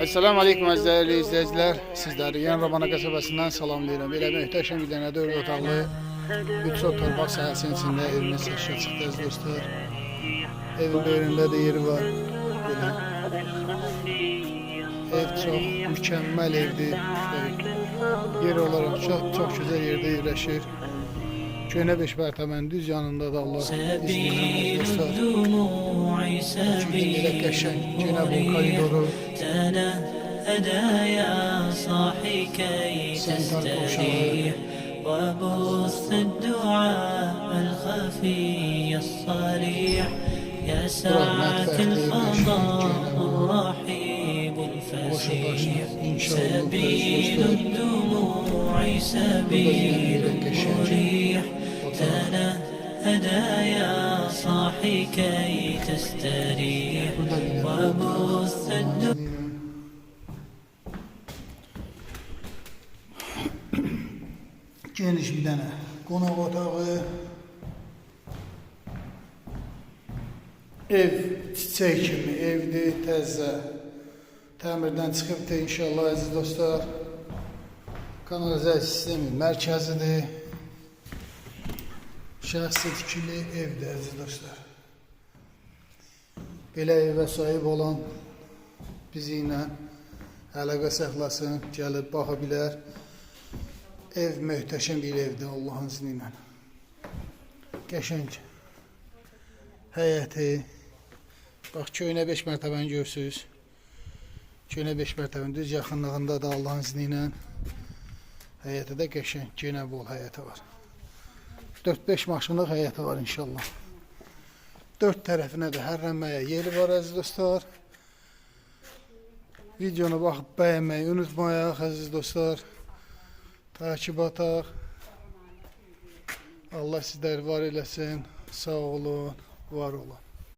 Esselamu Aleyküm əzizli izləyicilər. Sizləri Yan Rabana qəsəbəsindən salamlayıram. Belə möhtəşəm bir dənə 4 otaqlı 3 torpaq sahəsinin içində evimiz təşkil çıxdı əziz dostlar. Evin böyründə də yeri var. Belə. Ev çox mükəmməl evdir. Yer olarak çox gözəl yerdə yerləşir. Köhnə 5 mərtəbənin düz yanında da Allah izləyir dostlar. Belə qəşəng Cenab-ı koridoru. يا صاحي كي تستريح وبث الدعاء الخفي الصريح يا ساعة الفضاء الرحيب الفسيح سبيل الدموع سبيل مريح تنهدى يا صاحي كي تستريح وبث الدعاء. Geniş bir dənə qonaq otağı, ev çiçək kimi evdir, təzə təmirdən çıxıbdır inşallah əziz dostlar. Kanalizasiya sistemi mərkəzidir, şəxsi tikili evdir əziz dostlar. Belə evə sahib olan bizi ilə əlaqə saxlasın, gəlib baxa bilər. Ev möhtəşəm bir evdir Allah'ın izniyle. Qəşəng həyəti. Bax köhnə 5 mərtəbəni görürsünüz. Köhnə 5 mərtəbənin düz yaxınlığında da Allah'ın izniyle həyəti də qəşəng, genə bol həyəti var. 4-5 maşınlıq həyəti var inşallah. 4 tərəfinə də hərrənməyə yeri var əziz dostlar. Videonu baxıb bəyənməyi unutmayaq əziz dostlar. Takip ataq. Allah sizləri var eləsin. Sağ olun, var olun.